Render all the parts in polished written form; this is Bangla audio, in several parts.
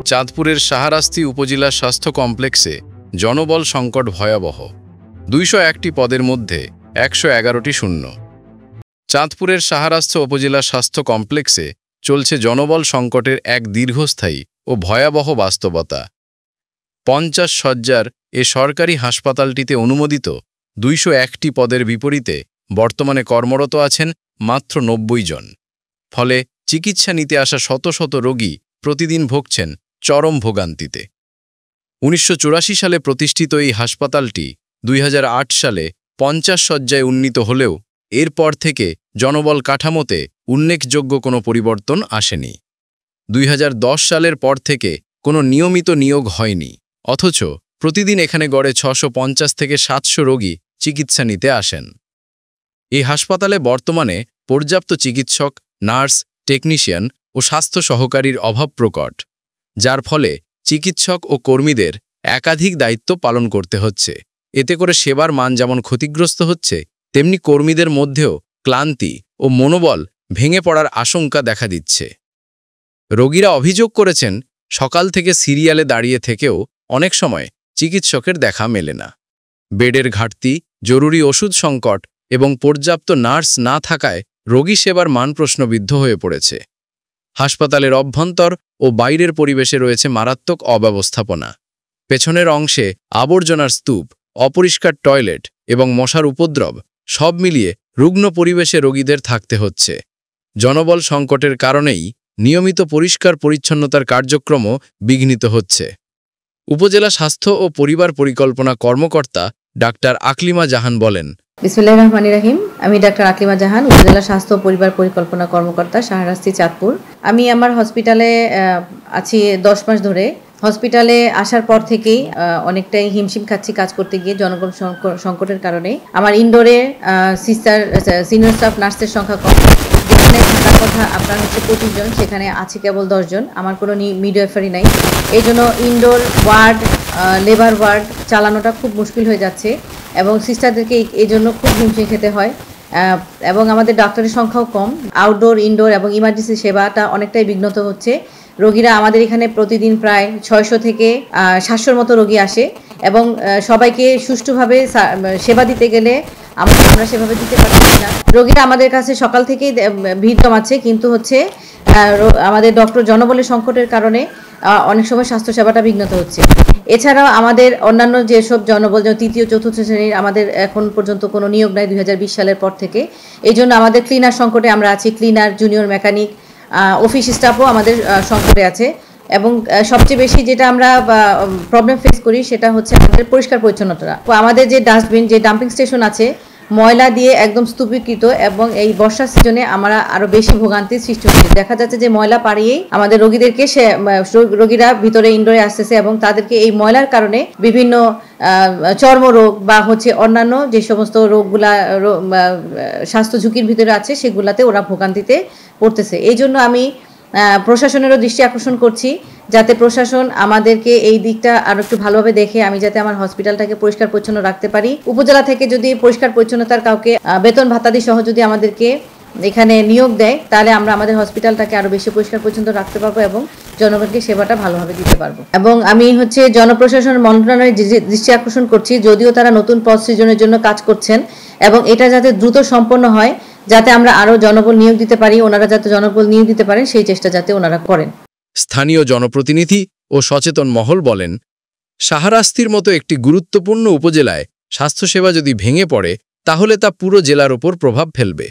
চাঁদপুরের শাহরাস্তি উপজেলা স্বাস্থ্য কমপ্লেক্সে জনবল সংকট ভয়াবহ। 201টি পদের মধ্যে 111টি শূন্য। চাঁদপুরের শাহরাস্তি উপজেলা স্বাস্থ্য কমপ্লেক্সে চলছে জনবল সংকটের এক দীর্ঘস্থায়ী ও ভয়াবহ বাস্তবতা। 50 শয্যার এ সরকারি হাসপাতালটিতে অনুমোদিত 201টি পদের বিপরীতে বর্তমানে কর্মরত আছেন মাত্র 90 জন। ফলে চিকিৎসা নিতে আসা শত শত রোগী প্রতিদিন ভুগছেন চরম ভোগান্তিতে। 1984 সালে প্রতিষ্ঠিত এই হাসপাতালটি 2008 সালে 50 শয্যায় উন্নীত হলেও এরপর থেকে জনবল কাঠামোতে উল্লেখযোগ্য কোনো পরিবর্তন আসেনি। 2010 সালের পর থেকে কোনো নিয়মিত নিয়োগ হয়নি, অথচ প্রতিদিন এখানে গড়ে 650 থেকে 700 রোগী চিকিৎসা নিতে আসেন। এই হাসপাতালে বর্তমানে পর্যাপ্ত চিকিৎসক, নার্স, টেকনিশিয়ান ও স্বাস্থ্য সহকারীর অভাব প্রকট, যার ফলে চিকিৎসক ও কর্মীদের একাধিক দায়িত্ব পালন করতে হচ্ছে। এতে করে সেবার মান যেমন ক্ষতিগ্রস্ত হচ্ছে, তেমনি কর্মীদের মধ্যেও ক্লান্তি ও মনোবল ভেঙে পড়ার আশঙ্কা দেখা দিচ্ছে। রোগীরা অভিযোগ করেছেন, সকাল থেকে সিরিয়ালে দাঁড়িয়ে থেকেও অনেক সময় চিকিৎসকের দেখা মেলে না। বেডের ঘাটতি, জরুরি ওষুধ সংকট এবং পর্যাপ্ত নার্স না থাকায় রোগী সেবার মান প্রশ্নবিদ্ধ হয়ে পড়েছে। হাসপাতালের অভ্যন্তর ও বাইরের পরিবেশে রয়েছে মারাত্মক অব্যবস্থাপনা। পেছনের অংশে আবর্জনার স্তূপ, অপরিষ্কার টয়লেট এবং মশার উপদ্রব, সব মিলিয়ে রুগ্ন পরিবেশে রোগীদের থাকতে হচ্ছে। জনবল সংকটের কারণেই নিয়মিত পরিষ্কার পরিচ্ছন্নতার কার্যক্রমও বিঘ্নিত হচ্ছে। উপজেলা স্বাস্থ্য ও পরিবার পরিকল্পনা কর্মকর্তা ডাক্তার আকলিমা জাহান বলেন, বিসমিল্লাহির রহমানির রহিম। আমি ডাক্তার আকলিমা জাহান, উপজেলা স্বাস্থ্য ও পরিবার পরিকল্পনা কর্মকর্তা, শাহরাস্তি, চাঁদপুর। আমি আমার হসপিটালে আছি 10 মাস ধরে। হসপিটালে আসার পর থেকেই অনেকটাই হিমশিম খাচ্ছি কাজ করতে গিয়ে জনবল সংকটের কারণে। আমার ইনডোরে সিনিয়র স্টাফ নার্সের সংখ্যা কম। যেখানে থাকার কথা আপনার 25 জন, সেখানে আছে কেবল 10 জন। আমার কোনো মিডওয়াইফারি নাই। এই জন্য ইনডোর ওয়ার্ড, লেবার ওয়ার্ড চালানোটা খুব মুশকিল হয়ে যাচ্ছে এবং সিস্টারদেরকে এই জন্য খুব হিমশিম খেতে হয়। এবং আমাদের ডাক্তারের সংখ্যাও কম। আউটডোর, ইনডোর এবং ইমার্জেন্সি সেবাটা অনেকটাই বিঘ্নত হচ্ছে। রোগীরা আমাদের এখানে প্রতিদিন প্রায় 600 থেকে 700-র মতো রোগী আসে এবং সবাইকে সুষ্ঠুভাবে সেবা দিতে গেলে আমরা সেভাবে দিতে পারছি না। রোগীরা আমাদের কাছে সকাল থেকেই ভিড় জমাচ্ছে, কিন্তু আমাদের ডক্টর জনবলের সংকটের কারণে অনেক সময় স্বাস্থ্য সেবাটা বিঘ্নত হচ্ছে। এছাড়াও আমাদের অন্যান্য যেসব জনবল, যেমন তৃতীয় চতুর্থ শ্রেণীর, আমাদের এখন পর্যন্ত কোনো নিয়োগ নাই 2020 সালের পর থেকে। এই জন্য আমাদের ক্লিনার সংকটে আমরা আছি। ক্লিনার, জুনিয়র মেকানিক, অফিস স্টাফও আমাদের সংকটে আছে। এবং সবচেয়ে বেশি যেটা আমরা প্রবলেম ফেস করি সেটা হচ্ছে আমাদের পরিষ্কার পরিচ্ছন্নতা। আমাদের যে ডাস্টবিন, যে ডাম্পিং স্টেশন আছে, ময়লা দিয়ে একদম স্তূপীকৃত এবং এই বর্ষার সিজনে আমরা আরো বেশি ভোগান্তির সৃষ্টি হচ্ছে। দেখা যাচ্ছে যে ময়লা পাড়িয়েই আমাদের রোগীরা ভিতরে ইনডোরে আসতেছে এবং তাদেরকে এই ময়লার কারণে বিভিন্ন চর্মরোগ বা অন্যান্য যে সমস্ত রোগগুলা স্বাস্থ্য ঝুঁকির ভিতরে আছে সেগুলাতে ওরা ভোগান্তিতে পড়তেছে। এই জন্য আমি প্রশাসনেরও দৃষ্টি আকর্ষণ করছি, যাতে প্রশাসন আমাদেরকে এই দিকটা আরো একটু ভালোভাবে দেখে আমি যাতে আমার হসপিটালটাকে পরিষ্কার পরিচ্ছন্ন রাখতে পারি। উপজেলা থেকে যদি পরিষ্কার পরিচ্ছন্নতার কাউকে বেতন ভাতাদি সহ যদি আমাদেরকে এখানে নিয়োগ দেয়, তাহলে আমরা আমাদের হসপিটালটাকে আরো বেশি পরিষ্কার পরিচ্ছন্ন রাখতে পারবো এবং জনগণকে সেবাটা ভালোভাবে দিতে পারবো। এবং আমি জনপ্রশাসন মন্ত্রণালয়ের দৃষ্টি আকর্ষণ করছি, যদিও তারা নতুন পদ সৃজনের জন্য কাজ করছেন এবং এটা যাতে দ্রুত সম্পন্ন হয়, যাতে আমরা আরো জনবল নিয়োগ দিতে পারি, ওনারা যাতে জনবল নিয়োগ দিতে পারেন সেই চেষ্টা যাতে ওনারা করেন। স্থানীয় জনপ্রতিনিধি ও সচেতন মহল বলেন, শাহরাস্তির মতো একটি গুরুত্বপূর্ণ উপজেলায় স্বাস্থ্যসেবা যদি ভেঙে পড়ে তাহলে তা পুরো জেলার ওপর প্রভাব ফেলবে।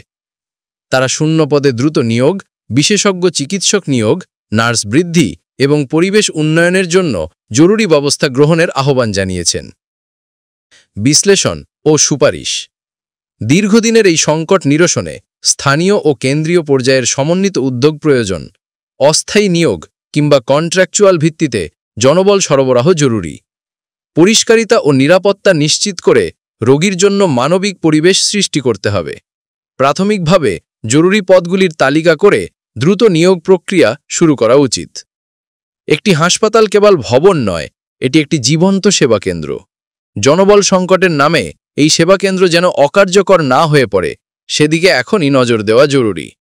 তারা শূন্য পদে দ্রুত নিয়োগ, বিশেষজ্ঞ চিকিৎসক নিয়োগ, নার্স বৃদ্ধি এবং পরিবেশ উন্নয়নের জন্য জরুরি ব্যবস্থা গ্রহণের আহ্বান জানিয়েছেন। বিশ্লেষণ ও সুপারিশ। দীর্ঘদিনের এই সংকট নিরসনে স্থানীয় ও কেন্দ্রীয় পর্যায়ের সমন্বিত উদ্যোগ প্রয়োজন। অস্থায়ী নিয়োগ কিংবা কন্ট্রাকচুয়াল ভিত্তিতে জনবল সরবরাহ জরুরি। পরিষ্কারিতা ও নিরাপত্তা নিশ্চিত করে রোগীর জন্য মানবিক পরিবেশ সৃষ্টি করতে হবে। প্রাথমিকভাবে জরুরি পদগুলির তালিকা করে দ্রুত নিয়োগ প্রক্রিয়া শুরু করা উচিত। একটি হাসপাতাল কেবল ভবন নয়, এটি একটি জীবন্ত সেবা কেন্দ্র। জনবল সংকটের নামে এই সেবা কেন্দ্র যেন অকার্যকর না হয়ে পড়ে, সেদিকে এখনই নজর দেওয়া জরুরি।